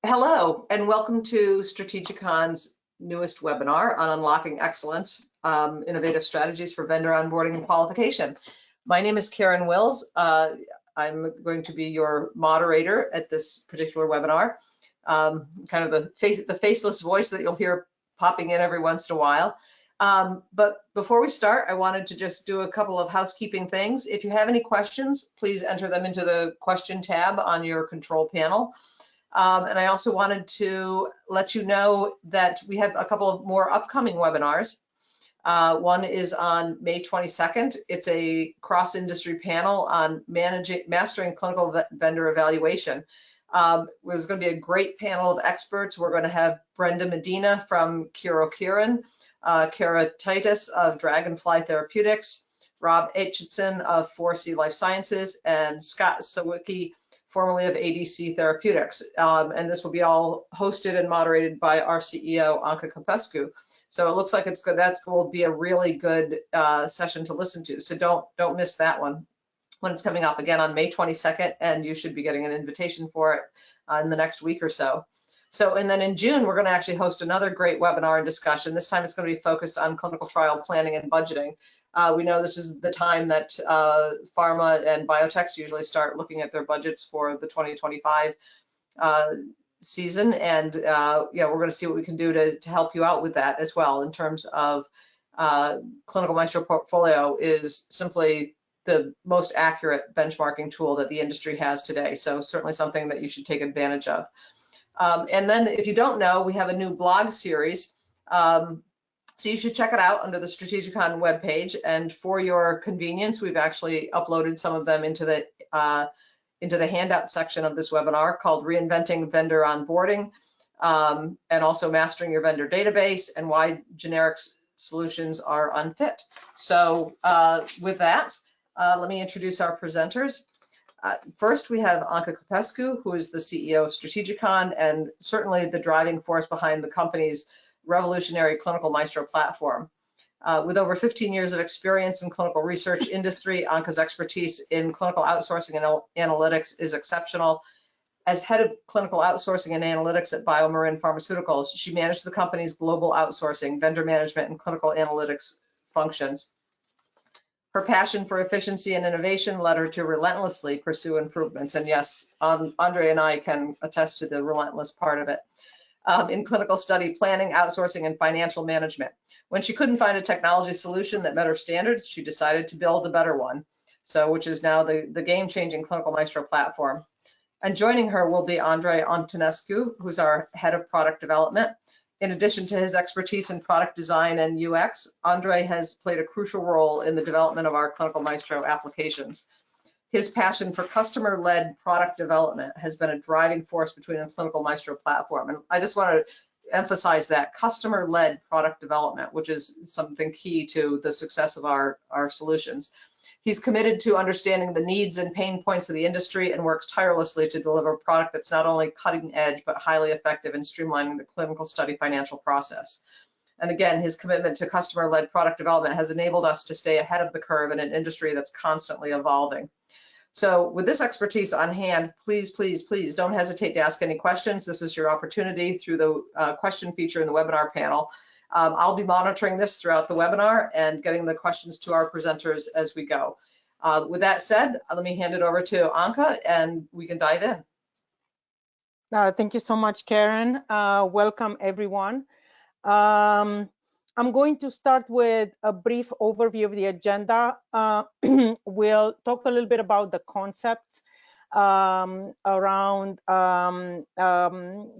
Hello, and welcome to Strategikon's newest webinar on unlocking excellence, innovative strategies for vendor onboarding and qualification. My name is Karen Wills. I'm going to be your moderator at this particular webinar. Kind of the faceless voice that you'll hear popping in every once in a while. But before we start, I wanted to just do a couple of housekeeping things. If you have any questions, please enter them into the question tab on your control panel. And I also wanted to let you know that we have a couple of more upcoming webinars. One is on May 22nd. It's a cross-industry panel on mastering clinical vendor evaluation. There's going to be a great panel of experts. We're going to have Brenda Medina from Kiran, Kara Titus of Dragonfly Therapeutics, Rob Aitchison of 4C Life Sciences, and Scott Sawicki, formerly of ADC Therapeutics. And this will be all hosted and moderated by our CEO, Anka Kopescu. So it looks like it's good. That will be a really good session to listen to. So don't miss that one when it's coming up again on May 22nd, and you should be getting an invitation for it in the next week or so. And then in June, we're going to actually host another great webinar and discussion. This time it's going to be focused on clinical trial planning and budgeting. We know this is the time that pharma and biotechs usually start looking at their budgets for the 2025 season, and yeah, we're going to see what we can do to help you out with that as well. In terms of Clinical Maestro Portfolio is simply the most accurate benchmarking tool that the industry has today, so certainly something that you should take advantage of. And then if you don't know, we have a new blog series. So you should check it out under the Strategikon webpage. And for your convenience, we've actually uploaded some of them into the handout section of this webinar called Reinventing Vendor Onboarding, and also Mastering Your Vendor Database and Why Generic Solutions Are Unfit. So with that, let me introduce our presenters. First, we have Anka Kopescu, who is the CEO of Strategikon and certainly the driving force behind the company's revolutionary Clinical Maestro platform. With over 15 years of experience in clinical research industry, Anka's expertise in clinical outsourcing and analytics is exceptional. As head of clinical outsourcing and analytics at BioMarin Pharmaceuticals, she managed the company's global outsourcing, vendor management, and clinical analytics functions. Her passion for efficiency and innovation led her to relentlessly pursue improvements. And yes, Andre and I can attest to the relentless part of it. In clinical study planning, outsourcing, and financial management. When she couldn't find a technology solution that met her standards, she decided to build a better one, which is now the game-changing Clinical Maestro platform. And joining her will be Andre Antonescu, who's our head of product development. In addition to his expertise in product design and UX, Andre has played a crucial role in the development of our Clinical Maestro applications. His passion for customer-led product development has been a driving force between the Clinical Maestro platform. And I just want to emphasize that customer-led product development, which is something key to the success of our solutions. He's committed to understanding the needs and pain points of the industry and works tirelessly to deliver a product that's not only cutting edge, but highly effective in streamlining the clinical study financial process. And again, his commitment to customer-led product development has enabled us to stay ahead of the curve in an industry that's constantly evolving. So with this expertise on hand, please don't hesitate to ask any questions. This is your opportunity through the question feature in the webinar panel. I'll be monitoring this throughout the webinar and getting the questions to our presenters as we go. With that said, let me hand it over to Anka and we can dive in. Thank you so much, Karen. Welcome, everyone. I'm going to start with a brief overview of the agenda. We'll talk a little bit about the concepts around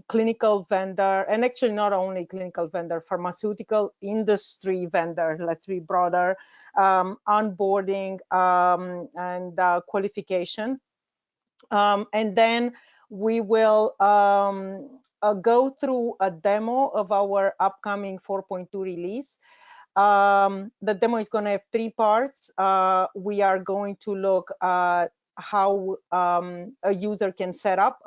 clinical vendor, and actually not only clinical vendor, pharmaceutical industry vendor, let's be broader, onboarding and qualification. And then we will go through a demo of our upcoming 4.2 release. The demo is going to have 3 parts. We are going to look at how a user can set up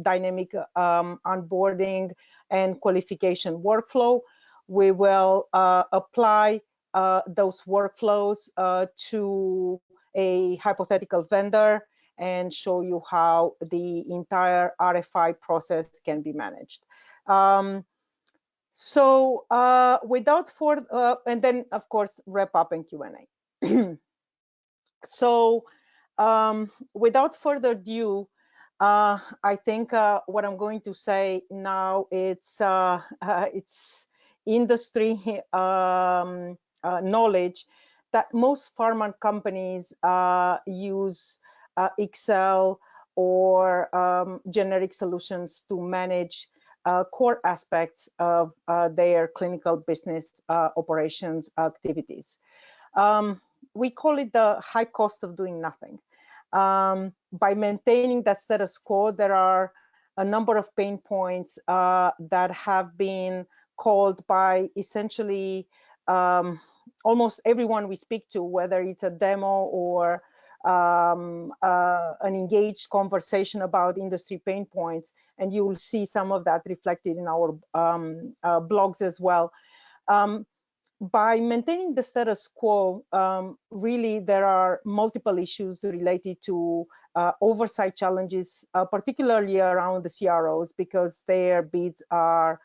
dynamic onboarding and qualification workflow. We will apply those workflows to a hypothetical vendor and show you how the entire RFI process can be managed. Without further, and then of course wrap up and Q&A. So without further ado, I think what I'm going to say now, it's industry knowledge that most pharma companies use Excel or generic solutions to manage core aspects of their clinical business operations activities. We call it the high cost of doing nothing. By maintaining that status quo, there are a number of pain points that have been called by essentially almost everyone we speak to, whether it's a demo or an engaged conversation about industry pain points, and you will see some of that reflected in our blogs as well. By maintaining the status quo, really there are multiple issues related to oversight challenges, particularly around the CROs, because their bids are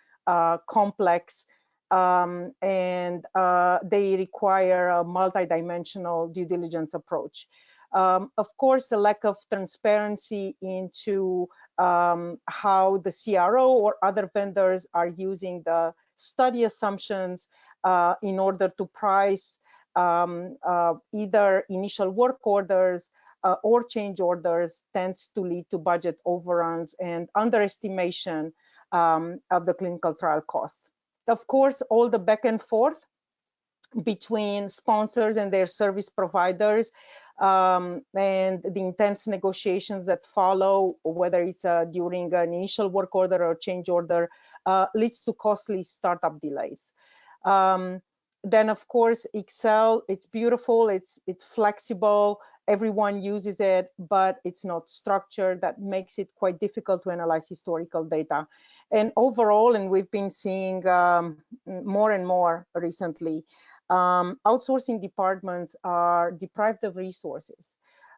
complex and they require a multidimensional due diligence approach. Of course, a lack of transparency into how the CRO or other vendors are using the study assumptions in order to price either initial work orders or change orders tends to lead to budget overruns and underestimation of the clinical trial costs. Of course, all the back and forth between sponsors and their service providers and the intense negotiations that follow, whether it's during an initial work order or change order, leads to costly startup delays. Then, of course, Excel, it's beautiful, it's flexible, everyone uses it, but it's not structured. That makes it quite difficult to analyze historical data. And overall, and we've been seeing more and more recently, outsourcing departments are deprived of resources.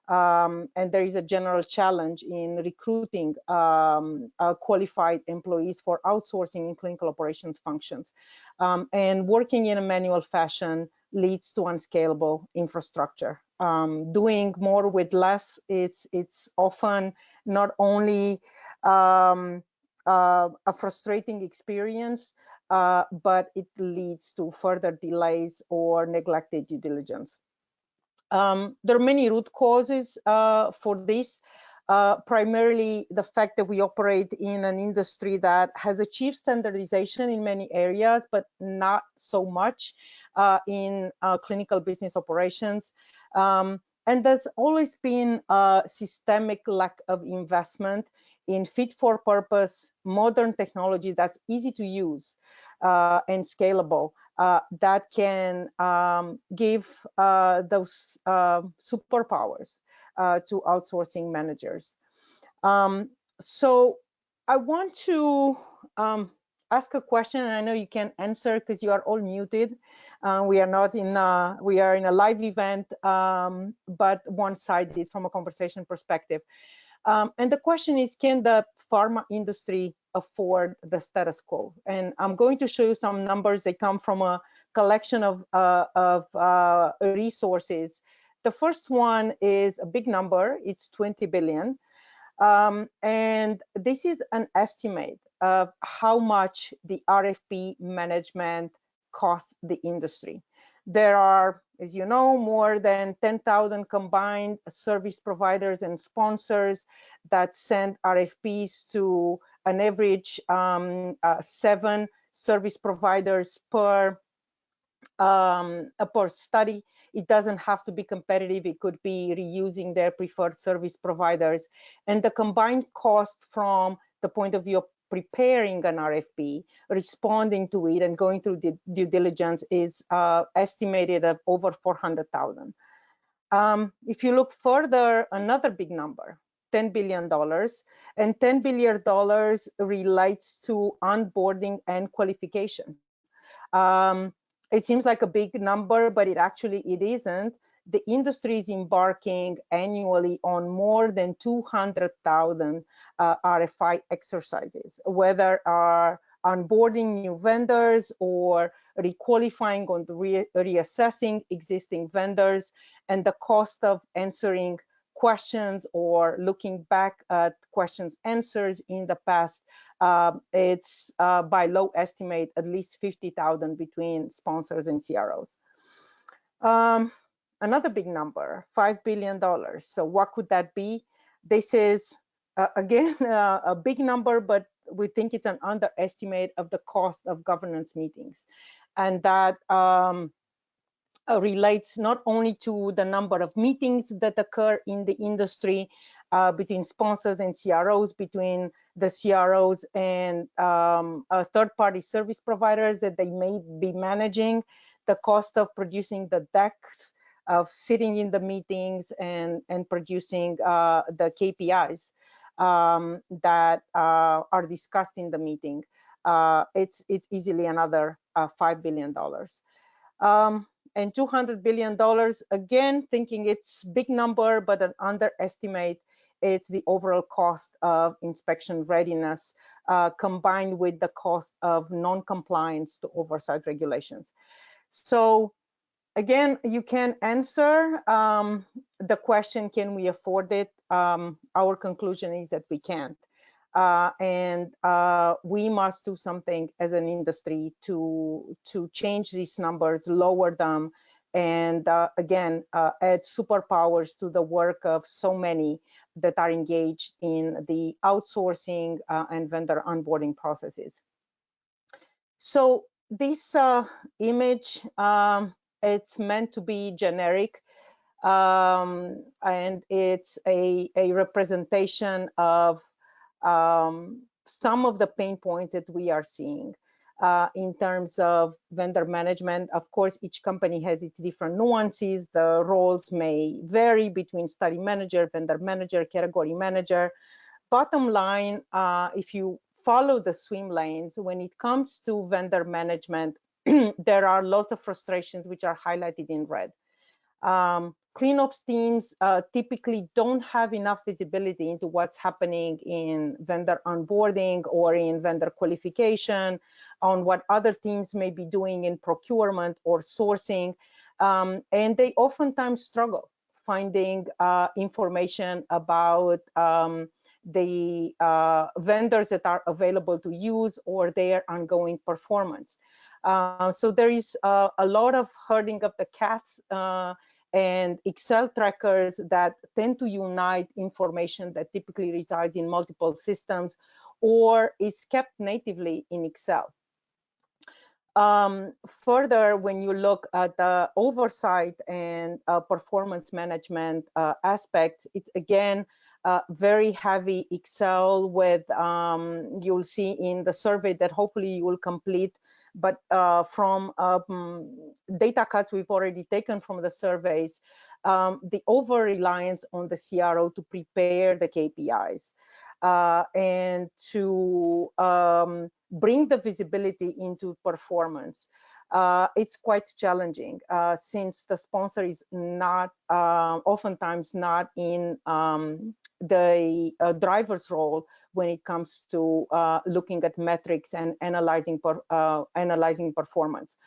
And there is a general challenge in recruiting qualified employees for outsourcing in clinical operations functions. And working in a manual fashion leads to unscalable infrastructure. Doing more with less, it's often not only a frustrating experience, but it leads to further delays or neglected due diligence. There are many root causes for this. Primarily the fact that we operate in an industry that has achieved standardization in many areas, but not so much in clinical business operations. And there's always been a systemic lack of investment in fit for purpose, modern technology that's easy to use and scalable, that can give those superpowers to outsourcing managers. So I want to ask a question, and I know you can answer because you are all muted. We are not in we are in a live event, but one-sided from a conversation perspective. And the question is, can the pharma industry afford the status quo? And I'm going to show you some numbers. They come from a collection of resources. The first one is a big number. It's 20 billion. And this is an estimate of how much the RFP management costs the industry. There are, as you know, more than 10,000 combined service providers and sponsors that send RFPs to an average 7 service providers per study. It doesn't have to be competitive. It could be reusing their preferred service providers. And the combined cost from the point of view of preparing an RFP, responding to it, and going through the due diligence is estimated at over 400,000. If you look further, another big number, $10 billion, and $10 billion relates to onboarding and qualification. It seems like a big number, but it isn't. the industry is embarking annually on more than 200,000 RFI exercises, whether are onboarding new vendors or requalifying or reassessing existing vendors, and the cost of answering questions or looking back at questions answers in the past, it's by low estimate at least 50,000 between sponsors and CROs. Another big number, $5 billion. So what could that be? This is again a big number, but we think it's an underestimate of the cost of governance meetings, and that relates not only to the number of meetings that occur in the industry between sponsors and CROs, between the CROs and third-party service providers that they may be managing, the cost of producing the decks, of sitting in the meetings and producing the KPIs that are discussed in the meeting. It's easily another $5 billion. And $200 billion, again, thinking it's big number, but an underestimate, it's the overall cost of inspection readiness combined with the cost of non-compliance to oversight regulations. So again, you can answer the question, can we afford it? Our conclusion is that we can't. And we must do something as an industry to change these numbers, lower them, and again, add superpowers to the work of so many that are engaged in the outsourcing and vendor onboarding processes. So this image, it's meant to be generic, and it's a representation of some of the pain points that we are seeing in terms of vendor management. Of course, each company has its different nuances. The roles may vary between study manager, vendor manager, category manager. Bottom line, if you follow the swim lanes, when it comes to vendor management, there are lots of frustrations which are highlighted in red. Cleanups teams typically don't have enough visibility into what's happening in vendor onboarding or in vendor qualification, on what other teams may be doing in procurement or sourcing, and they oftentimes struggle finding information about the vendors that are available to use or their ongoing performance. So there is a lot of herding of the cats and Excel trackers that tend to unite information that typically resides in multiple systems or is kept natively in Excel. Further, when you look at the oversight and performance management aspects, it's again very heavy Excel with, you'll see in the survey that hopefully you will complete, but from data cuts we've already taken from the surveys, the over-reliance on the CRO to prepare the KPIs and to bring the visibility into performance. It's quite challenging since the sponsor is not oftentimes not in the driver's role when it comes to looking at metrics and analyzing performance.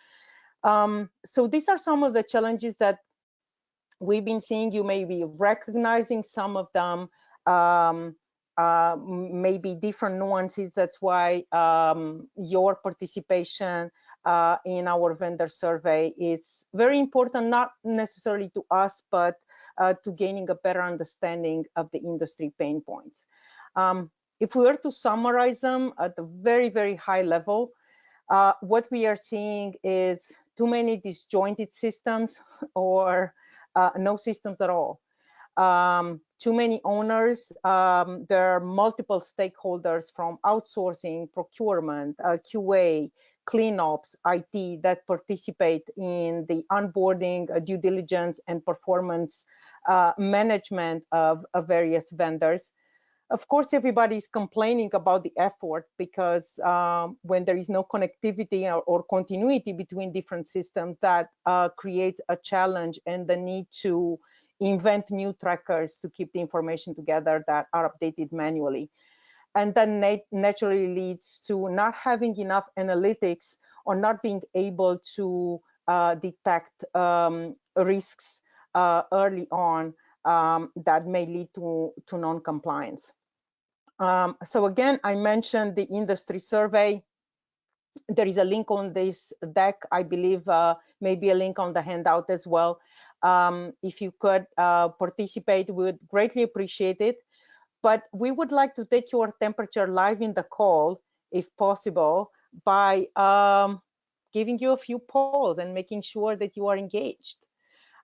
So these are some of the challenges that we've been seeing. You may be recognizing some of them, maybe different nuances. That's why your participation in our vendor survey is very important, not necessarily to us, but to gaining a better understanding of the industry pain points. If we were to summarize them at a very, very high level, what we are seeing is too many disjointed systems or no systems at all. Too many owners. There are multiple stakeholders from outsourcing, procurement, QA, cleanups, IT that participate in the onboarding, due diligence, and performance management of various vendors. Of course, everybody's complaining about the effort because when there is no connectivity or continuity between different systems, that creates a challenge and the need to invent new trackers to keep the information together that are updated manually. And then naturally leads to not having enough analytics or not being able to detect risks early on that may lead to non-compliance. So again, I mentioned the industry survey. There is a link on this deck. I believe maybe a link on the handout as well. If you could participate, we would greatly appreciate it. But we would like to take your temperature live in the call, if possible, by giving you a few polls and making sure that you are engaged.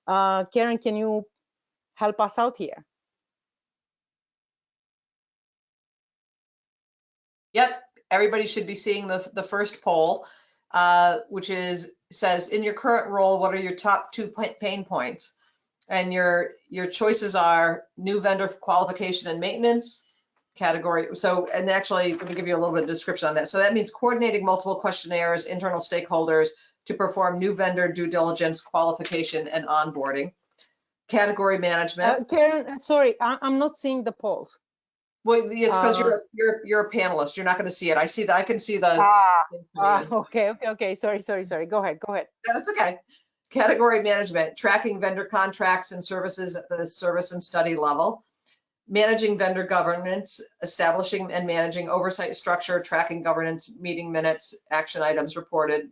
Karen, can you help us out here? Yep, everybody should be seeing the first poll, which says, in your current role, what are your top 2 pain points? And your choices are new vendor qualification and maintenance category. So, and actually, let me give you a little bit of description on that. So that means coordinating multiple questionnaires, internal stakeholders to perform new vendor due diligence, qualification, and onboarding. Category management. Karen, sorry, I'm not seeing the polls. Well, it's because you're a panelist. You're not going to see it. I see that. I can see the. Okay. Sorry. Go ahead. Yeah, that's okay. Category management, tracking vendor contracts and services at the service and study level. Managing vendor governance, establishing and managing oversight structure, tracking governance, meeting minutes, action items reported,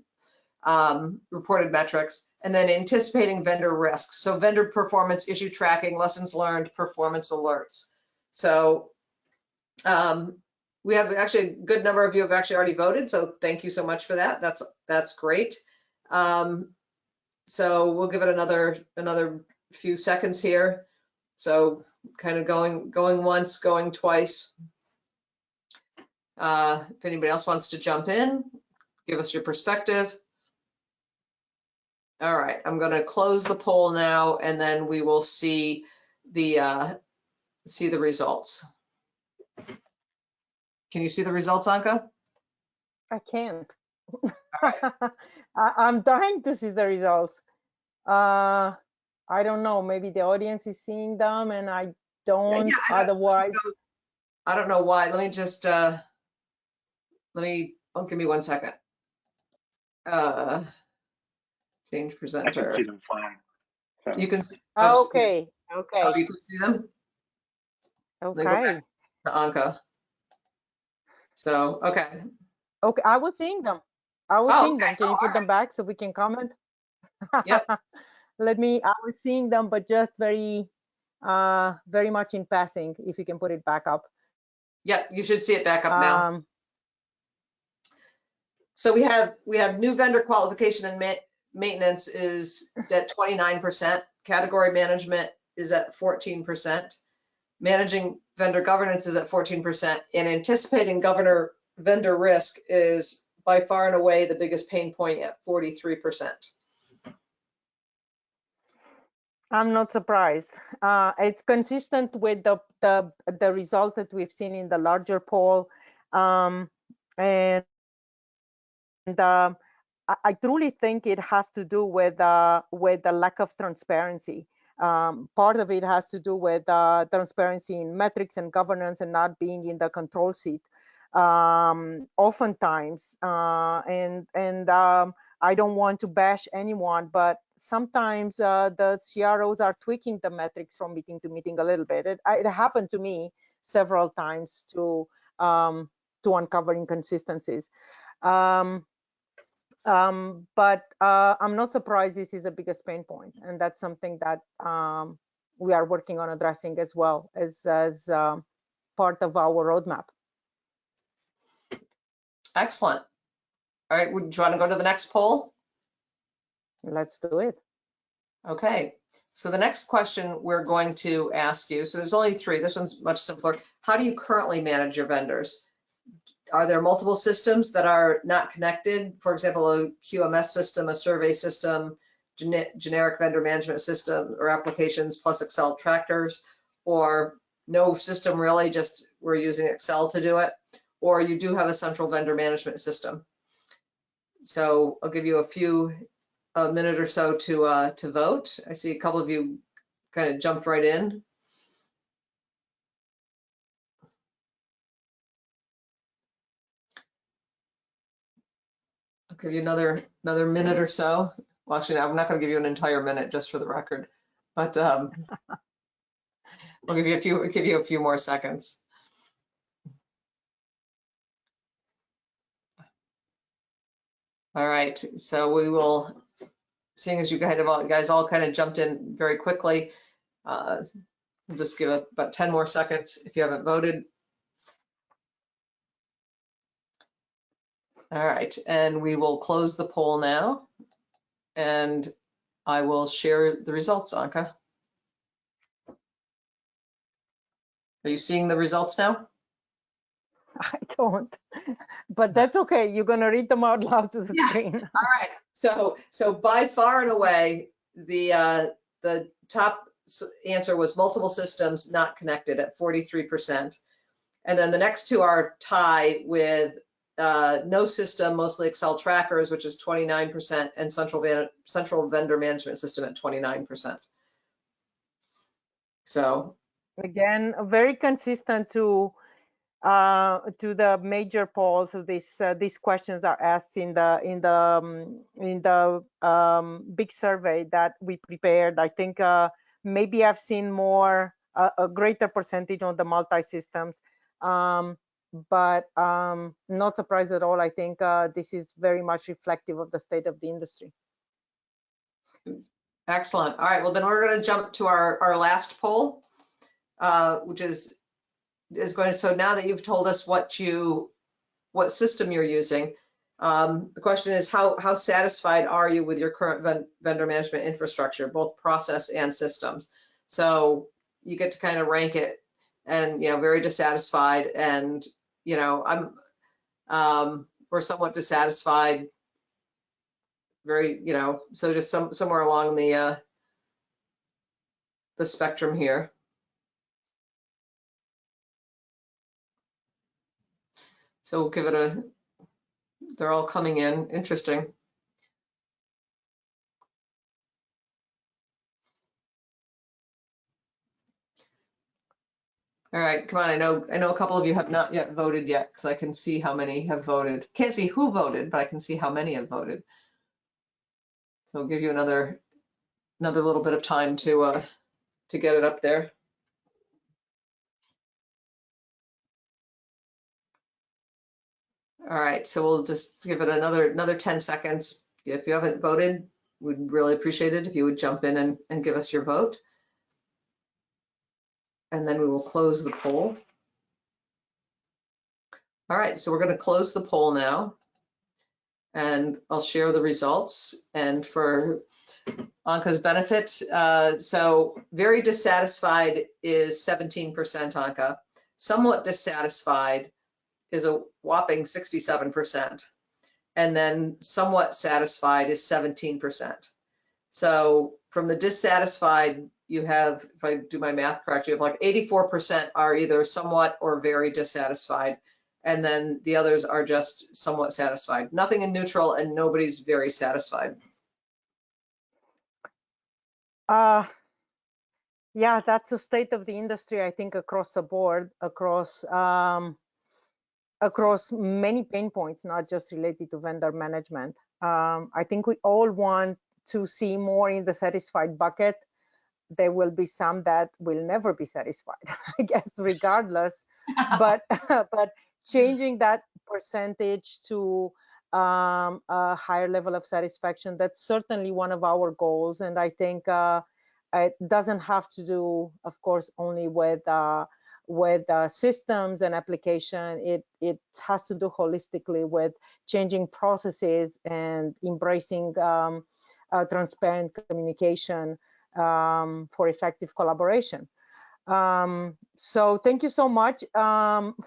reported metrics, and then anticipating vendor risks. So vendor performance, issue tracking, lessons learned, performance alerts. So we have actually a good number of you have actually already voted. So thank you so much for that. That's great. So we'll give it another few seconds here. So kind of going once, going twice. If anybody else wants to jump in, give us your perspective. All right, I'm going to close the poll now, and then we will see the results. Can you see the results, Anka? I can't. Right. I'm dying to see the results. I don't know. Maybe the audience is seeing them, and I don't. Otherwise, I don't know why. Let me just give me 1 second. Change presenter. I can see them fine. So. You can see. Okay. Oh, you can see them. Okay. To Anka. So okay. Okay, I was seeing them. I was seeing them. Can you put them back so we can comment? Yep. I was seeing them, but just very much in passing. If you can put it back up. Yep, you should see it back up now. So we have new vendor qualification and maintenance is at 29%. Category management is at 14%. Managing vendor governance is at 14%, and anticipating vendor risk is by far and away the biggest pain point at 43%. I'm not surprised. It's consistent with the result that we've seen in the larger poll, and I truly think it has to do with the lack of transparency. Part of it has to do with transparency in metrics and governance and not being in the control seat. Oftentimes, I don't want to bash anyone, but sometimes the CROs are tweaking the metrics from meeting to meeting a little bit. It happened to me several times to uncover inconsistencies. But I'm not surprised this is the biggest pain point, and that's something that we are working on addressing as well as part of our roadmap. Excellent. All right, would you want to go to the next poll? Let's do it. Okay, so the next question we're going to ask you, so there's only 3, this one's much simpler. How do you currently manage your vendors? Are there multiple systems that are not connected? For example, a QMS system, a survey system, generic vendor management system or applications plus Excel trackers, or no system really, just we're using Excel to do it, or you do have a central vendor management system. So I'll give you a minute or so to vote. I see a couple of you kind of jumped right in. I'll give you another minute or so. Well, actually, I'm not going to give you an entire minute just for the record, but I'll give you a few more seconds. All right, so we will, seeing as you guys all kind of jumped in very quickly, we'll just give it about 10 more seconds if you haven't voted. All right, and we will close the poll now, and I will share the results, Anka. Are you seeing the results now? I don't, but that's okay. You're going to read them out loud to the screen. All right. So by far and away, the top answer was multiple systems not connected at 43%. And then the next two are tie with no system, mostly Excel trackers, which is 29%, and central vendor management system at 29%. So again, very consistent to the major polls of these questions are asked in the big survey that we prepared. I think maybe I've seen a greater percentage on the multi-systems, but not surprised at all. I think this is very much reflective of the state of the industry. excellent. All right, well then we're going to jump to our last poll, which is going to, so now that you've told us what system you're using, the question is how satisfied are you with your current vendor management infrastructure, both process and systems? So you get to kind of rank it, and very dissatisfied, and we're somewhat dissatisfied, very so just somewhere along the spectrum here. So we'll give it they're all coming in. Interesting. All right, come on. I know a couple of you have not yet voted yet, because I can see how many have voted. Can't see who voted, but I can see how many have voted. So I'll give you another little bit of time to get it up there. All right, so we'll just give it another 10 seconds. If you haven't voted, we'd really appreciate it if you would jump in and give us your vote. And then we will close the poll. All right, so we're going to close the poll now, and I'll share the results. And for Anka's benefit, so very dissatisfied is 17%, Anka. Somewhat dissatisfied is a whopping 67%. And then somewhat satisfied is 17%. So from the dissatisfied, you have, if I do my math correctly, you have like 84% are either somewhat or very dissatisfied. And then the others are just somewhat satisfied. Nothing in neutral, and nobody's very satisfied. Yeah, that's the state of the industry, I think, across the board, across many pain points, not just related to vendor management. I think we all want to see more in the satisfied bucket. There will be some that will never be satisfied, I guess, regardless. but changing that percentage to a higher level of satisfaction, that's certainly one of our goals. And I think it doesn't have to do, of course, only with systems and application. It has to do holistically with changing processes and embracing transparent communication for effective collaboration. So thank you so much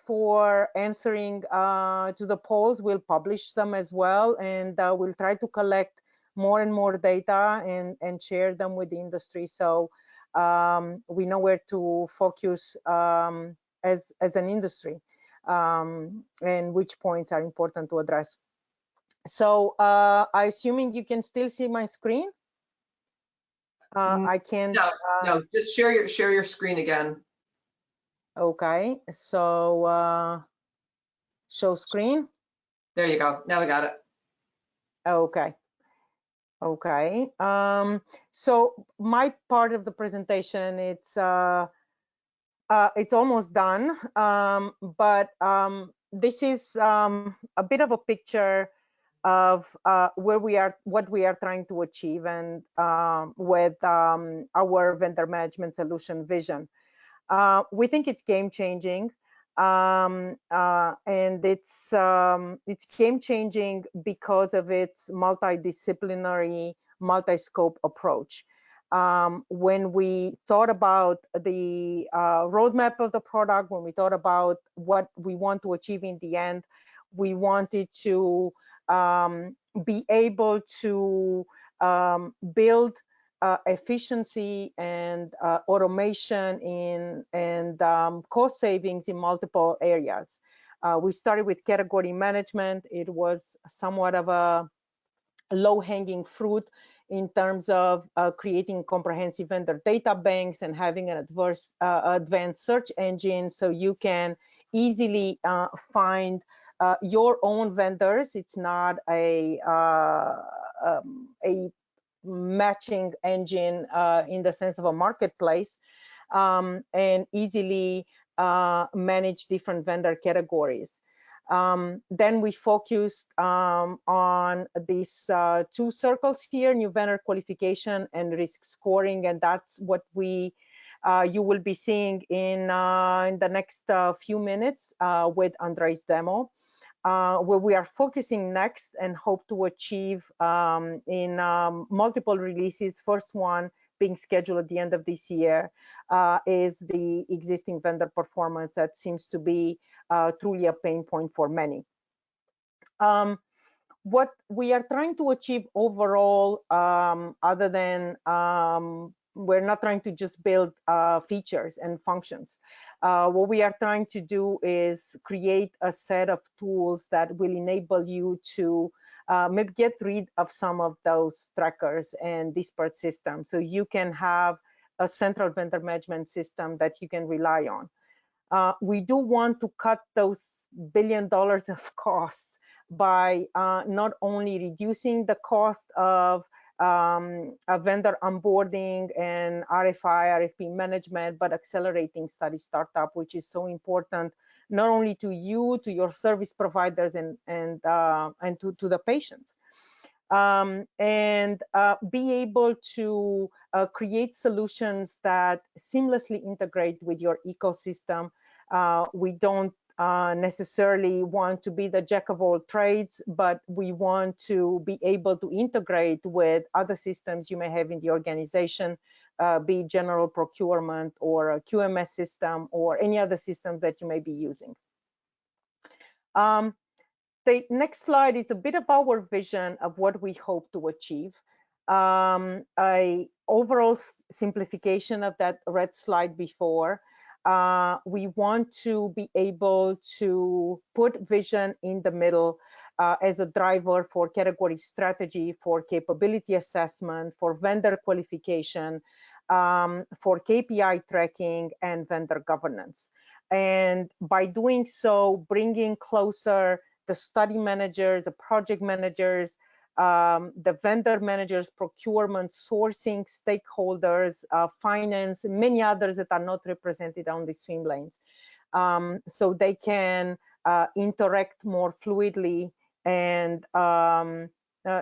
for answering to the polls. We'll publish them as well, and we'll try to collect more and more data and share them with the industry. So we know where to focus as an industry, and which points are important to address. So I assuming you can still see my screen. I can. No, just share your screen again. Okay, so show screen. There you go. Now we got it. Okay. Okay. So my part of the presentation, it's almost done, but this is a bit of a picture of where we are, what we are trying to achieve, and with our vendor management solution vision. We think it's game changing, and it's game changing because of its multidisciplinary, multi-scope approach. When we thought about the roadmap of the product, when we thought about what we want to achieve in the end, we wanted to be able to build efficiency and automation and cost savings in multiple areas. We started with category management. It was somewhat of a low-hanging fruit in terms of creating comprehensive vendor data banks and having an advanced search engine, so you can easily find your own vendors. It's not a matching engine in the sense of a marketplace, and easily manage different vendor categories. Then we focused on these two circles here, new vendor qualification and risk scoring, and that's what you will be seeing in the next few minutes with Andrei's demo. Where we are focusing next and hope to achieve in multiple releases, first one being scheduled at the end of this year, is the existing vendor performance that seems to be truly a pain point for many. What we are trying to achieve overall, other than we're not trying to just build features and functions. What we are trying to do is create a set of tools that will enable you to maybe get rid of some of those trackers and disparate systems, so you can have a central vendor management system that you can rely on. We do want to cut those $1 billion of costs by not only reducing the cost of a vendor onboarding and RFI, RFP management, but accelerating study startup, which is so important, not only to you, to your service providers, and to the patients. And be able to create solutions that seamlessly integrate with your ecosystem. We don't necessarily want to be the jack of all trades, but we want to be able to integrate with other systems you may have in the organization, be general procurement or a QMS system or any other systems that you may be using. The next slide is a bit of our vision of what we hope to achieve. A overall simplification of that red slide before. We want to be able to put vision in the middle as a driver for category strategy, for capability assessment, for vendor qualification, for KPI tracking, and vendor governance. And by doing so, bringing closer the study managers, the project managers, the vendor managers, procurement, sourcing, stakeholders, finance, many others that are not represented on the swim lanes. So they can interact more fluidly and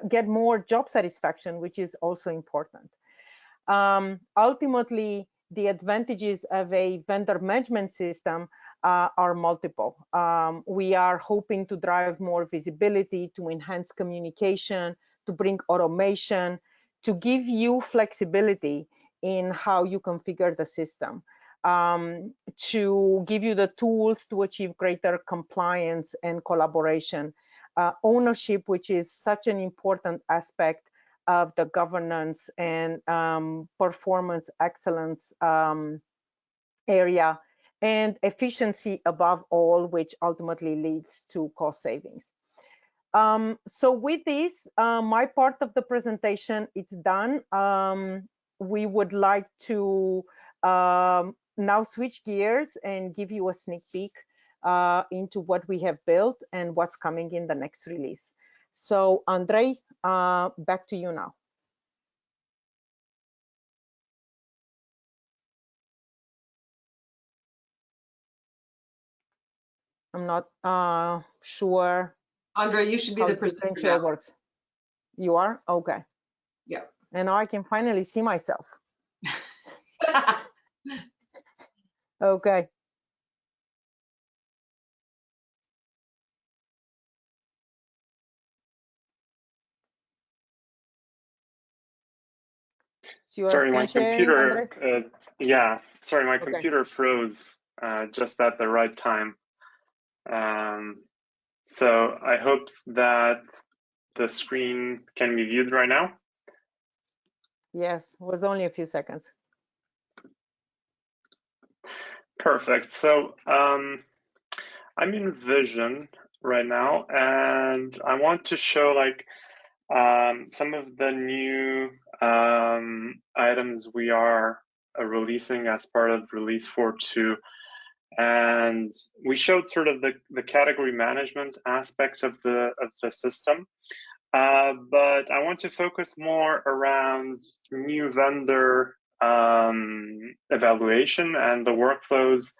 get more job satisfaction, which is also important. Ultimately, the advantages of a vendor management system are multiple. We are hoping to drive more visibility, to enhance communication, to bring automation, to give you flexibility in how you configure the system, to give you the tools to achieve greater compliance and collaboration, ownership, which is such an important aspect of the governance and performance excellence area, and efficiency above all, which ultimately leads to cost savings. So with this, my part of the presentation is done. We would like to now switch gears and give you a sneak peek into what we have built and what's coming in the next release. So Andrei, back to you now. I'm not sure. Andre, you should be the presenter now. Works. You are? Okay. Yeah. And now I can finally see myself. Okay. Sorry, my computer. Yeah, sorry, my computer froze just at the right time. So I hope that the screen can be viewed right now. Yes, it was only a few seconds. Perfect. So I'm in Vision right now, and I want to show like some of the new items we are releasing as part of release 4.2. And we showed sort of the category management aspect of the system. But I want to focus more around new vendor evaluation and the workflows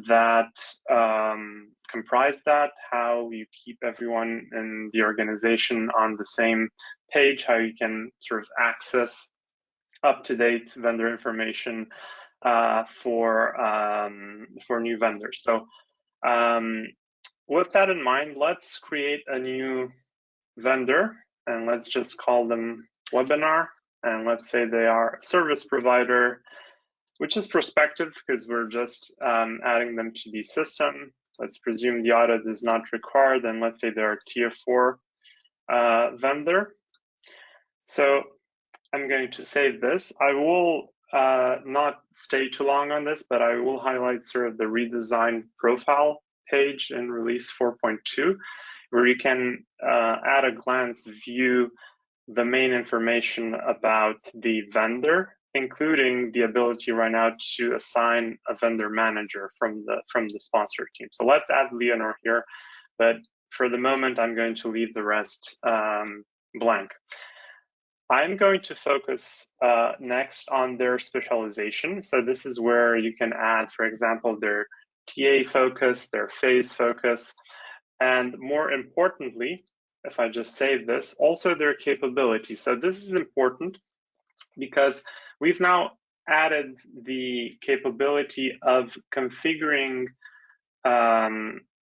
that comprise that, how you keep everyone in the organization on the same page, how you can sort of access up-to-date vendor information for new vendors. So with that in mind, let's create a new vendor, and let's just call them webinar, and let's say they are a service provider, which is prospective because we're just adding them to the system. Let's presume the audit is not required, and let's say they're a tier 4 vendor. So I'm going to save this. I will not stay too long on this, but I will highlight sort of the redesigned profile page in release 4.2, where you can at a glance view the main information about the vendor, including the ability right now to assign a vendor manager from the sponsor team. So let's add Leonor here, but for the moment, I'm going to leave the rest blank. I'm going to focus next on their specialization. So this is where you can add, for example, their TA focus, their phase focus, and more importantly, if I just save this, also their capability. So this is important because we've now added the capability of configuring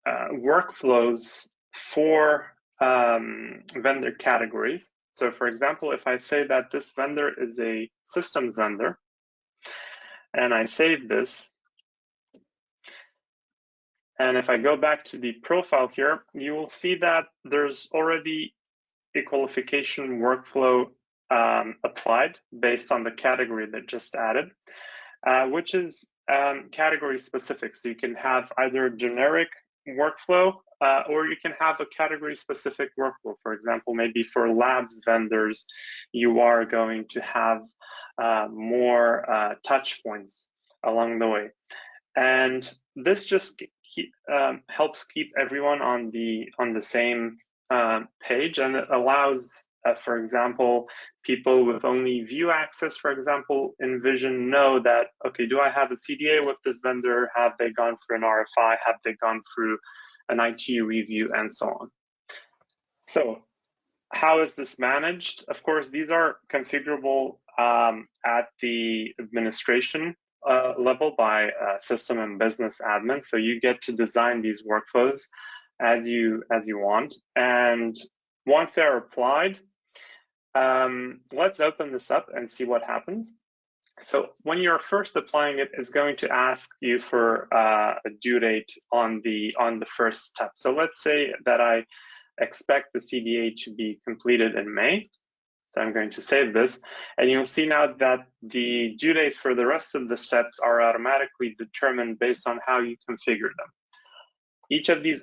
workflows for vendor categories. So for example, if I say that this vendor is a systems vendor, and I save this, and if I go back to the profile here, you will see that there's already a qualification workflow applied based on the category that just added, which is category specific. So you can have either generic workflow or you can have a category specific workflow. For example, maybe for labs vendors, you are going to have more touch points along the way. And this just helps keep everyone on the same page, and it allows, for example, people with only view access, for example, in Vision know that, okay, do I have a CDA with this vendor? Have they gone through an RFI? Have they gone through an IT review, and so on? So how is this managed? Of course, these are configurable at the administration level by system and business admin. So you get to design these workflows as you want. And once they're applied, let's open this up and see what happens. So when you're first applying it, it's going to ask you for a due date on the first step. So let's say that I expect the CDA to be completed in May. So I'm going to save this, and you'll see now that the due dates for the rest of the steps are automatically determined based on how you configure them. Each of these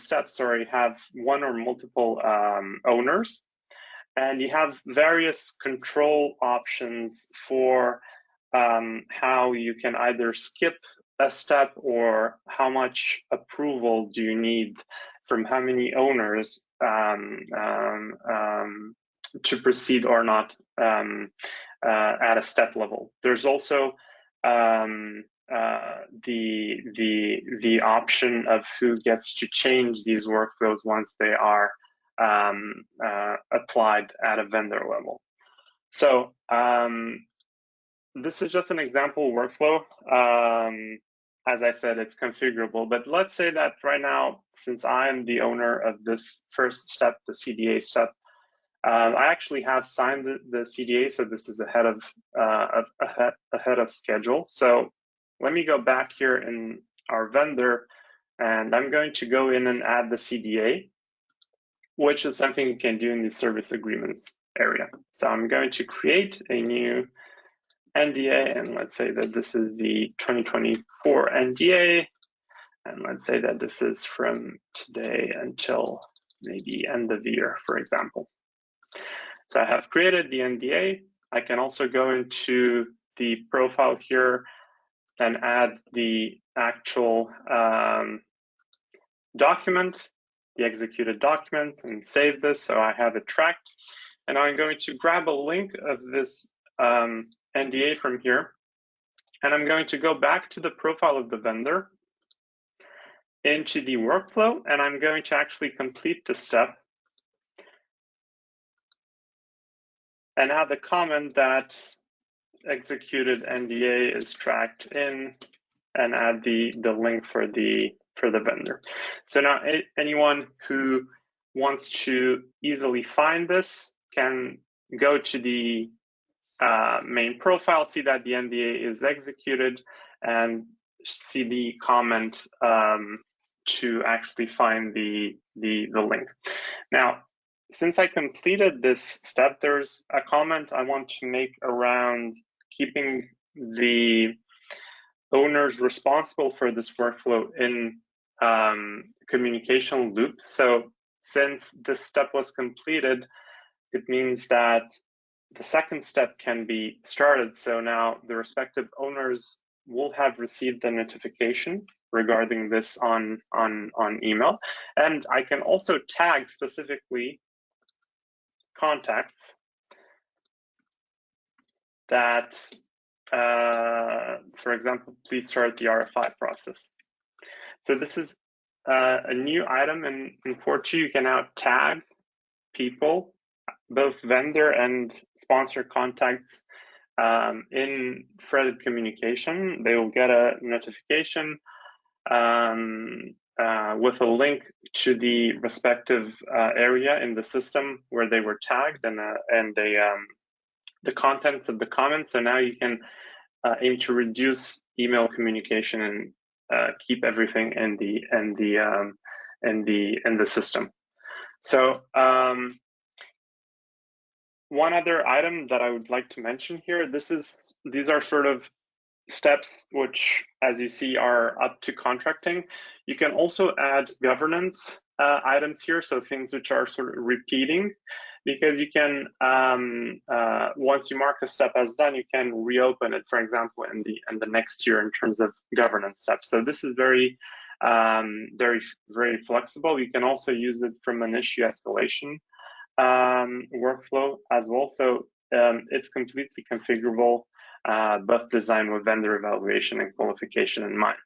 steps have one or multiple owners, and you have various control options for how you can either skip a step or how much approval do you need from how many owners to proceed or not at a step level. There's also the option of who gets to change these workflows once they are applied at a vendor level. So this is just an example workflow. As I said, it's configurable, but let's say that right now, since I am the owner of this first step, the CDA step, I actually have signed the CDA, so this is ahead of schedule. So let me go back here in our vendor, and I'm going to go in and add the CDA, which is something you can do in the service agreements area. So I'm going to create a new NDA, and let's say that this is the 2024 NDA, and let's say that this is from today until maybe end of the year, for example. So I have created the NDA. I can also go into the profile here and add the actual document, the executed document, and save this so I have it tracked. And I'm going to grab a link of this NDA from here, and I'm going to go back to the profile of the vendor, into the workflow, and I'm going to actually complete the step and add the comment that executed NDA is tracked in, and add the link for the vendor. So now anyone who wants to easily find this can go to the main profile, see that the NDA is executed, and see the comment to actually find the link. Now, since I completed this step, there's a comment I want to make around keeping the owners responsible for this workflow in communication loop. So since this step was completed, it means that the second step can be started. So now the respective owners will have received the notification regarding this on email. And I can also tag specifically contacts that, for example, please start the RFI process. So this is a new item in 4.2. You can now tag people, both vendor and sponsor contacts, in threaded communication. They will get a notification with a link to the respective area in the system where they were tagged, and the contents of the comments. So now you can aim to reduce email communication and keep everything in the system. So one other item that I would like to mention here, these are sort of steps which, as you see, are up to contracting. You can also add governance items here, so things which are sort of repeating, because you can, once you mark a step as done, you can reopen it, for example, in the next year in terms of governance steps. So this is very flexible. You can also use it from an issue escalation workflow as well. So it's completely configurable, but designed with vendor evaluation and qualification in mind.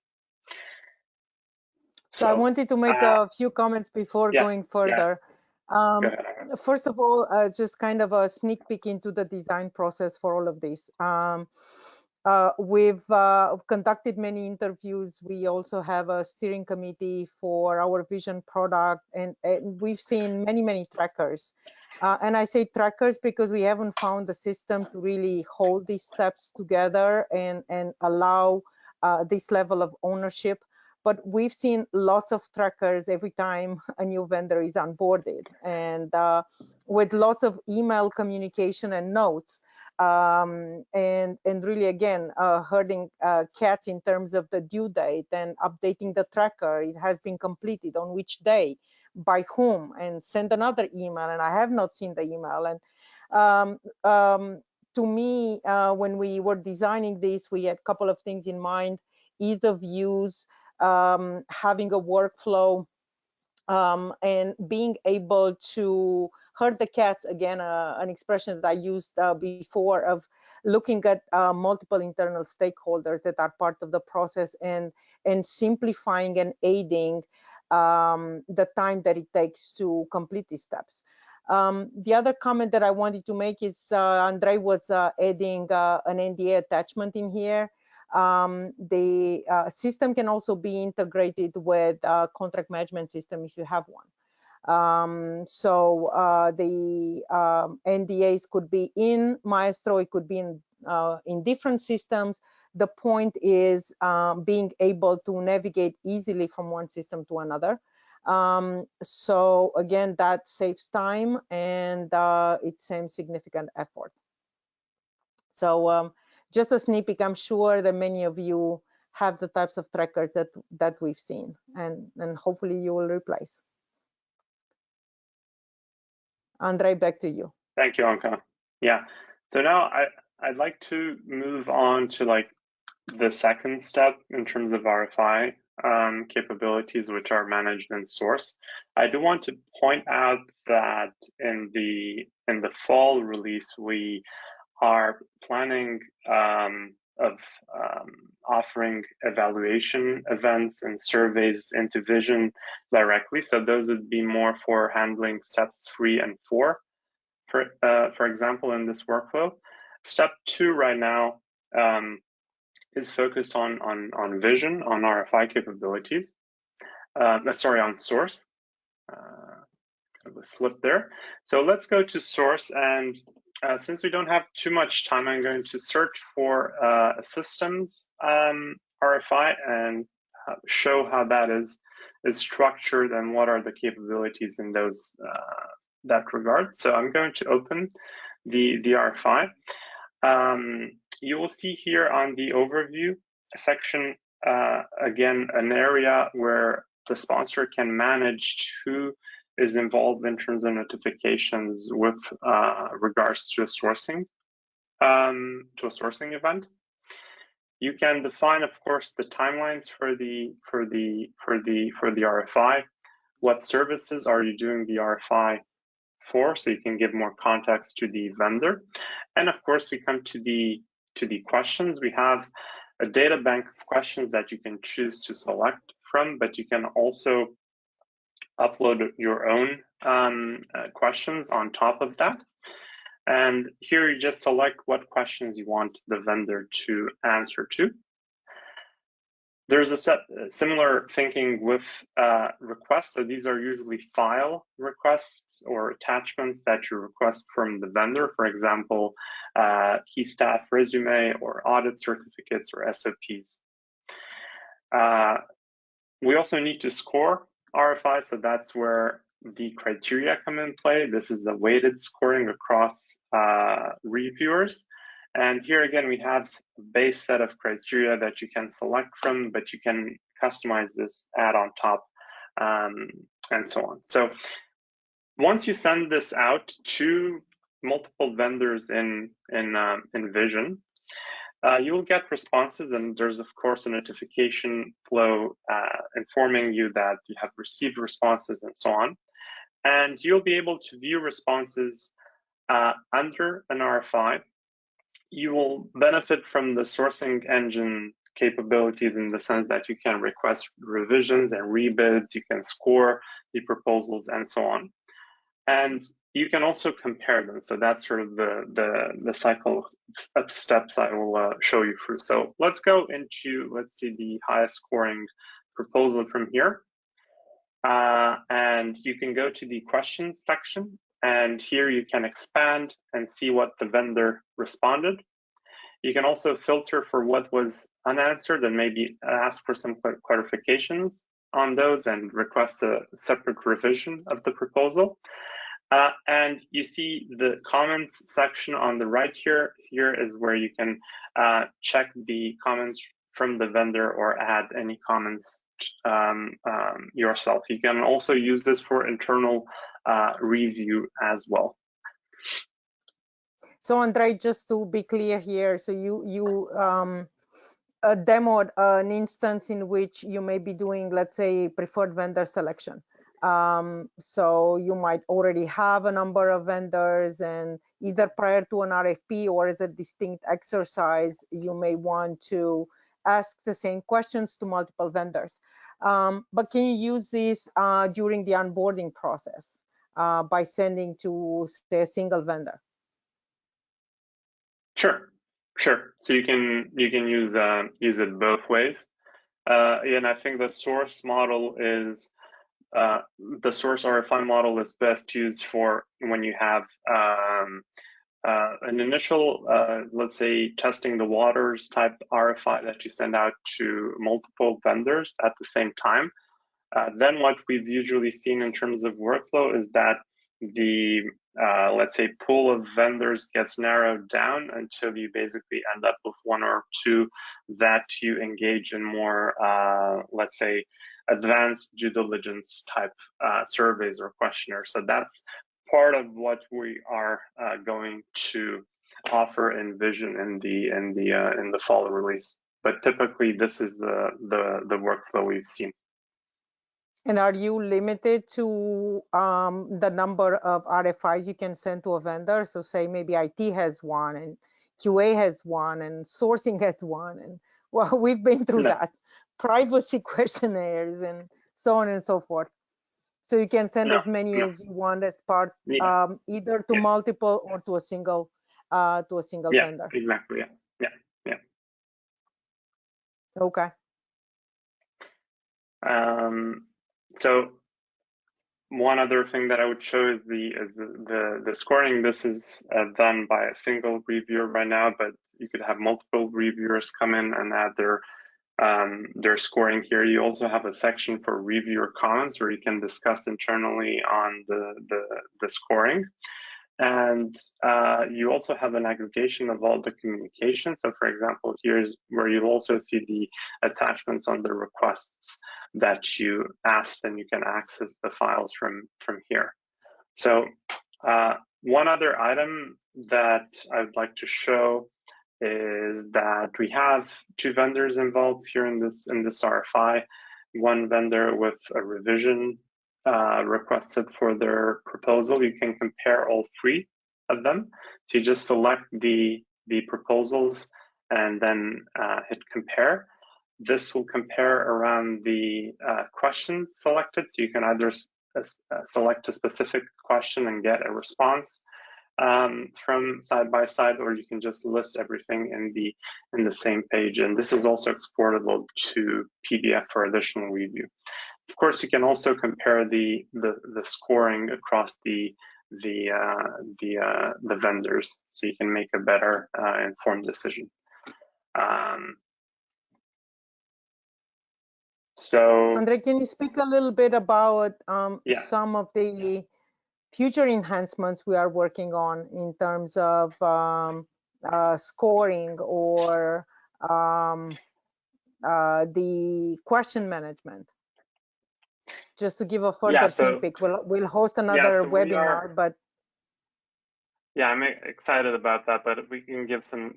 So I wanted to make a few comments before going further. First of all, just kind of a sneak peek into the design process for all of this. We've conducted many interviews. We also have a steering committee for our vision product, and we've seen many trackers. And I say trackers because we haven't found a system to really hold these steps together and allow this level of ownership. but we've seen lots of trackers every time a new vendor is onboarded, and with lots of email communication and notes, and really, again, herding cats in terms of the due date and updating the tracker. It has been completed on which day, by whom, and send another email, and I have not seen the email. And to me, when we were designing this, we had a couple of things in mind: ease of use, having a workflow, and being able to herd the cats, again, an expression that I used before, of looking at multiple internal stakeholders that are part of the process, and simplifying and aiding the time that it takes to complete these steps. The other comment that I wanted to make is Andre was adding an NDA attachment in here. The system can also be integrated with a contract management system if you have one. So the NDAs could be in Maestro, it could be in different systems. The point is being able to navigate easily from one system to another. So again, that saves time, and it saves significant effort. So just a snippet, I'm sure that many of you have the types of trackers that we've seen, and hopefully you will replace. Andre, back to you. Thank you, Anka. Yeah, so now I'd like to move on to like the second step in terms of RFI capabilities, which are managed in source. I do want to point out that in the fall release, we are planning of offering evaluation events and surveys into Vision directly. So those would be more for handling steps 3 and 4, for example, in this workflow. Step 2 right now is focused on Vision, on RFI capabilities. Sorry, on source. Kind of a slip there. So let's go to source, and since we don't have too much time, I'm going to search for a systems RFI and show how that is structured and what are the capabilities in those that regard. So I'm going to open the RFI. You will see here on the overview section, again, an area where the sponsor can manage who is involved in terms of notifications with regards to a sourcing event. You can define, of course, the timelines for the RFI. What services are you doing the RFI for? So you can give more context to the vendor. And of course, we come to the questions. We have a data bank of questions that you can choose to select from, but you can also upload your own questions on top of that. And here you just select what questions you want the vendor to answer to. There's a similar thinking with requests. So these are usually file requests or attachments that you request from the vendor. For example, key staff resume or audit certificates or SOPs. We also need to score RFI, so that's where the criteria come in play. This is a weighted scoring across reviewers. And here again, we have a base set of criteria that you can select from, but you can customize this, add on top, and so on. So once you send this out to multiple vendors in Vision, you will get responses, and there's of course a notification flow informing you that you have received responses and so on. And you'll be able to view responses under an RFI. You will benefit from the sourcing engine capabilities in the sense that you can request revisions and rebids, you can score the proposals and so on. And you can also compare them. So that's sort of the cycle of steps I will show you through. So let's go into, let's see, the highest scoring proposal from here. And you can go to the questions section, and here you can expand and see what the vendor responded. You can also filter for what was unanswered and maybe ask for some clarifications on those and request a separate revision of the proposal. And you see the comments section on the right here. Here is where you can check the comments from the vendor or add any comments yourself. You can also use this for internal review as well. So Andrei, just to be clear here, so you demoed an instance in which you may be doing, let's say, preferred vendor selection. So you might already have a number of vendors, and either prior to an RFP or as a distinct exercise, you may want to ask the same questions to multiple vendors. But can you use this during the onboarding process by sending to, say, a single vendor? Sure. So you can use it both ways. And I think the source model is the source RFI model is best used for when you have an initial, let's say, testing the waters type RFI that you send out to multiple vendors at the same time. Then what we've usually seen in terms of workflow is that the, let's say, pool of vendors gets narrowed down until you basically end up with one or two that you engage in more, let's say, advanced due diligence type surveys or questionnaires. So that's part of what we are going to offer and vision in the fall release. But typically, this is the workflow we've seen. And are you limited to the number of RFIs you can send to a vendor? So say maybe IT has one and QA has one and sourcing has one. And well, we've been through that. Privacy questionnaires and so on and so forth. So you can send as many as you want as part, either to multiple or to a single vendor. Exactly. Yeah. Okay. So one other thing that I would show is the scoring. This is done by a single reviewer right now, but you could have multiple reviewers come in and add their scoring here. You also have a section for reviewer comments where you can discuss internally on the scoring. And you also have an aggregation of all the communication. So for example, here's where you'll also see the attachments on the requests that you asked, and you can access the files from here. So one other item that I'd like to show is that we have two vendors involved here in this RFI. One vendor with a revision requested for their proposal. You can compare all three of them. So you just select the proposals and then hit compare. This will compare around the questions selected. So you can either select a specific question and get a response from side by side, or you can just list everything in the same page. And this is also exportable to PDF for additional review. Of course, you can also compare the scoring across the vendors, so you can make a better informed decision. So, Andre, can you speak a little bit about some of the future enhancements we are working on in terms of scoring or the question management? Just to give a further sneak peek, we'll host another webinar, but I'm excited about that, but we can give some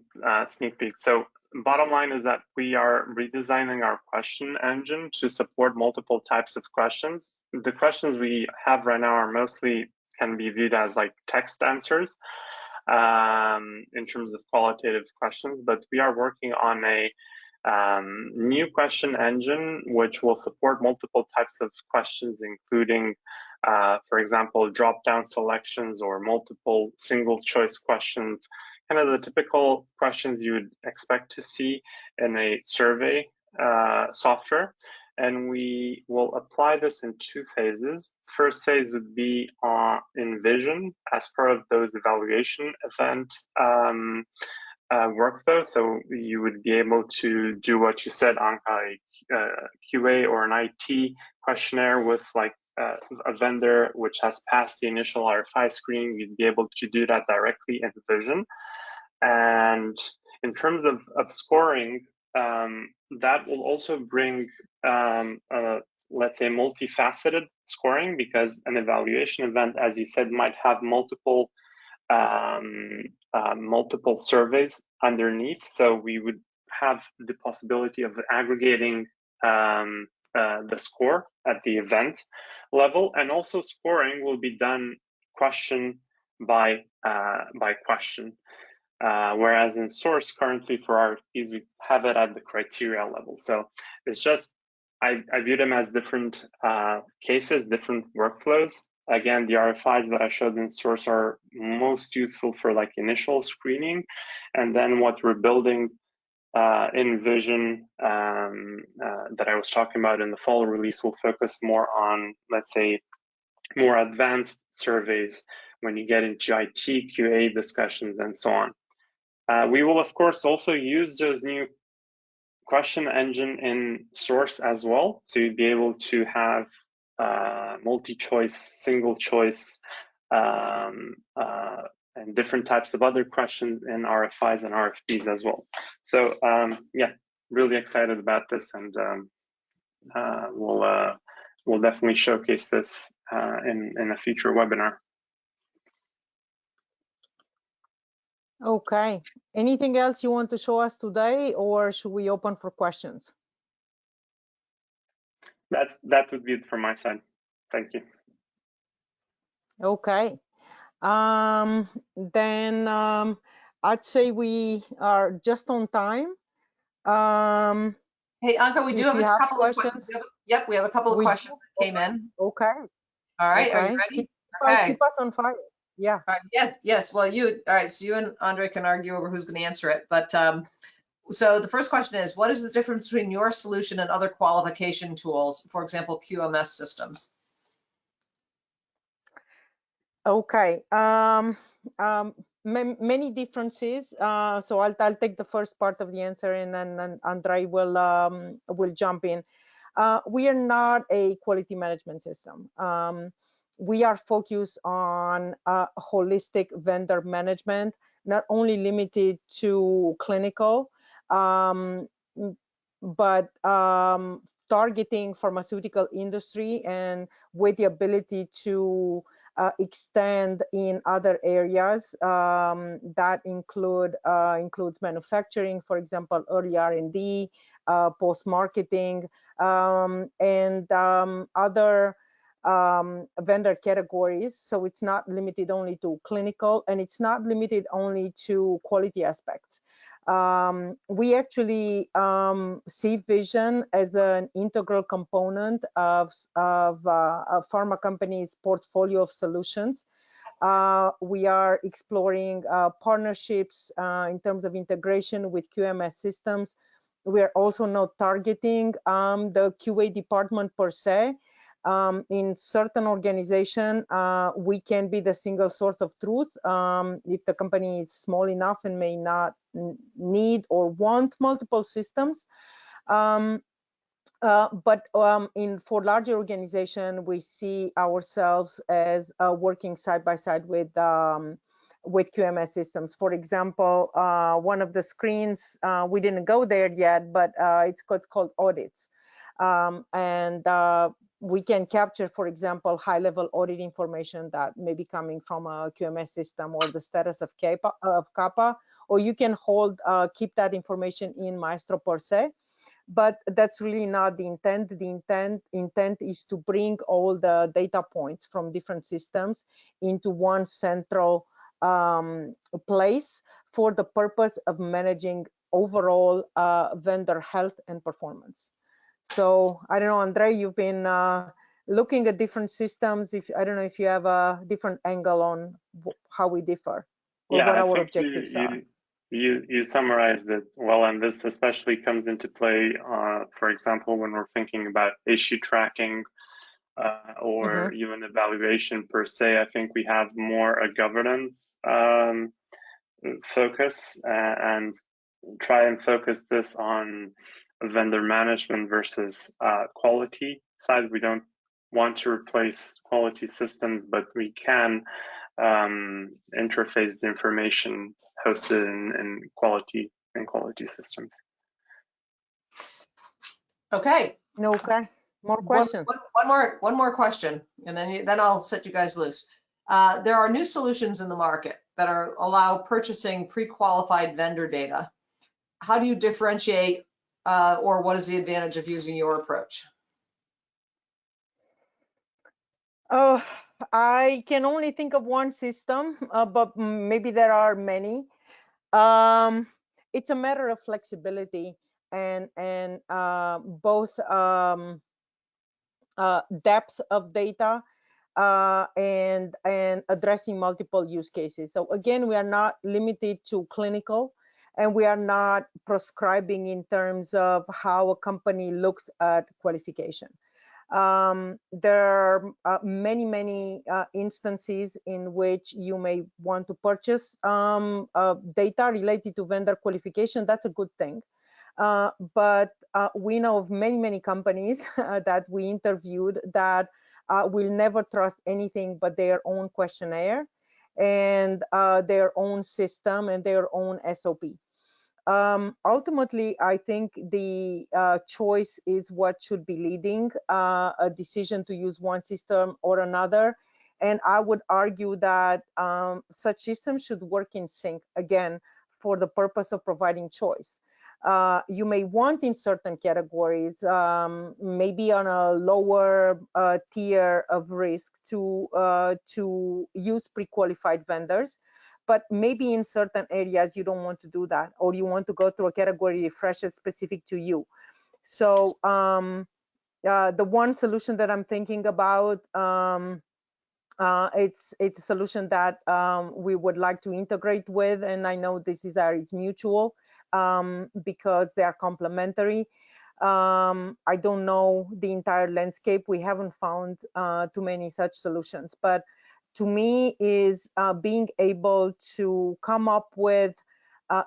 sneak peek. So bottom line is that we are redesigning our question engine to support multiple types of questions. The questions we have right now are mostly can be viewed as like text answers in terms of qualitative questions, but we are working on a new question engine which will support multiple types of questions, including for example, drop-down selections or multiple single choice questions, kind of the typical questions you would expect to see in a survey software. And we will apply this in two phases. First phase would be in Vision as part of those evaluation event workflow. So you would be able to do what you said, Anka, a QA or an IT questionnaire with like a vendor which has passed the initial RFI screening. You'd be able to do that directly in Vision. And in terms of scoring, that will also bring, let's say, multifaceted scoring, because an evaluation event, as you said, might have multiple surveys underneath. So we would have the possibility of aggregating the score at the event level, and also scoring will be done question by question. Whereas in source currently for RFPs, we have it at the criteria level. So it's just, I view them as different cases, different workflows. Again, the RFIs that I showed in source are most useful for like initial screening. And then what we're building in Vision that I was talking about in the fall release will focus more on, let's say, more advanced surveys when you get into IT, QA discussions, and so on. We will, of course, also use those new question engine in source as well. So you'd be able to have multi-choice, single choice, and different types of other questions in RFIs and RFPs as well. So yeah, really excited about this, and we'll definitely showcase this in a future webinar. Okay. Anything else you want to show us today, or should we open for questions? That would be it from my side. Thank you. Okay. Then I'd say we are just on time. Hey, Anka, we do have a couple of questions. Yep, we have a couple of questions that came in. Okay. All right, okay. Are you ready? Keep us on fire. Yeah. All right, yes. Well, all right, so you and Andre can argue over who's going to answer it. But so the first question is, what is the difference between your solution and other qualification tools, for example, QMS systems? Okay. Many differences. So I'll take the first part of the answer, and then Andre will jump in. We are not a quality management system. We are focused on holistic vendor management, not only limited to clinical, but targeting pharmaceutical industry, and with the ability to extend in other areas that includes manufacturing, for example, early R&D, post-marketing, and other vendor categories. So it's not limited only to clinical, and it's not limited only to quality aspects. We actually see Vision as an integral component of a pharma company's portfolio of solutions. We are exploring partnerships in terms of integration with QMS systems. We are also not targeting the QA department per se. In certain organization, we can be the single source of truth if the company is small enough and may not need or want multiple systems. But for larger organization, we see ourselves as working side by side with QMS systems. For example, one of the screens, we didn't go there yet, but it's called audits. We can capture, for example, high-level audit information that may be coming from a QMS system, or the status of CAPA, or you can keep that information in Maestro per se. But that's really not the intent. The intent is to bring all the data points from different systems into one central place for the purpose of managing overall vendor health and performance. So I don't know, Andre, you've been looking at different systems. I don't know if you have a different angle on how we differ, or what our objectives are. You summarized it well, and this especially comes into play, for example, when we're thinking about issue tracking or even evaluation per se. I think we have more a governance focus and try and focus this on vendor management versus quality side. We don't want to replace quality systems, but we can interface the information hosted in quality systems. Okay. Okay. More questions? One more question, and then I'll set you guys loose. There are new solutions in the market that allow purchasing pre-qualified vendor data. How do you differentiate, or what is the advantage of using your approach? Oh, I can only think of one system, but maybe there are many. It's a matter of flexibility and both depth of data and addressing multiple use cases. So again, we are not limited to clinical, and we are not prescribing in terms of how a company looks at qualification. There are many instances in which you may want to purchase data related to vendor qualification. That's a good thing. But we know of many companies that we interviewed that will never trust anything but their own questionnaire and their own system and their own SOP. Ultimately, I think the choice is what should be leading a decision to use one system or another. And I would argue that such systems should work in sync, again, for the purpose of providing choice. You may want in certain categories, maybe on a lower tier of risk to use pre-qualified vendors, but maybe in certain areas you don't want to do that, or you want to go through a category refresher specific to you. So the one solution that I'm thinking about, it's a solution that we would like to integrate with, and I know this is it's mutual because they are complementary. I don't know the entire landscape. We haven't found too many such solutions, but to me is being able to come up with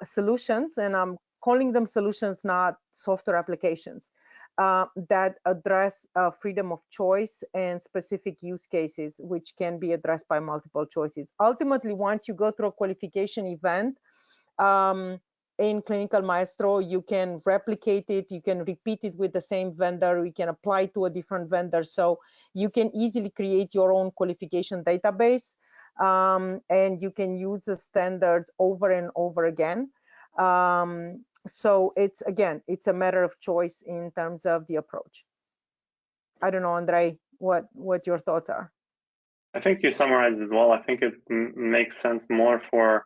solutions, and I'm calling them solutions, not software applications, that address freedom of choice and specific use cases, which can be addressed by multiple choices. Ultimately, once you go through a qualification event, in Clinical Maestro, you can replicate it, you can repeat it with the same vendor, we can apply to a different vendor. So you can easily create your own qualification database, and you can use the standards over and over again. So it's a matter of choice in terms of the approach. I don't know, Andre, what your thoughts are. I think you summarized it well. I think it makes sense more for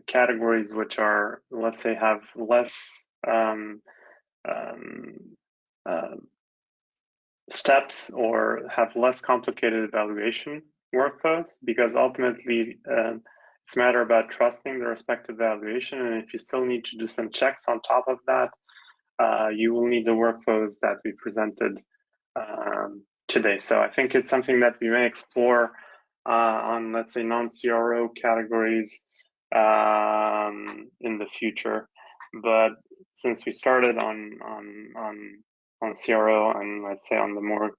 categories which are, let's say, have less steps or have less complicated evaluation workflows, because ultimately it's a matter about trusting the respective evaluation, and if you still need to do some checks on top of that, you will need the workflows that we presented today. So I think it's something that we may explore on, let's say, non-CRO categories in the future. But since we started on CRO and, let's say, on the more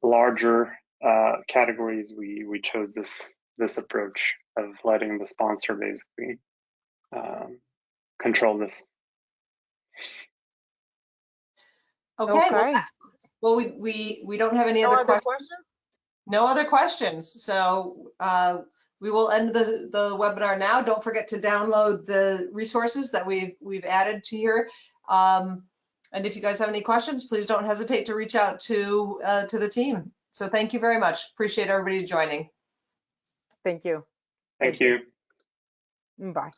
larger categories, we chose this approach of letting the sponsor basically control this. Okay. Well, we don't have any other questions. No other questions. So we will end the webinar now. Don't forget to download the resources that we've added to here. And if you guys have any questions, please don't hesitate to reach out to the team. So thank you very much. Appreciate everybody joining. Thank you. Thank you. Bye.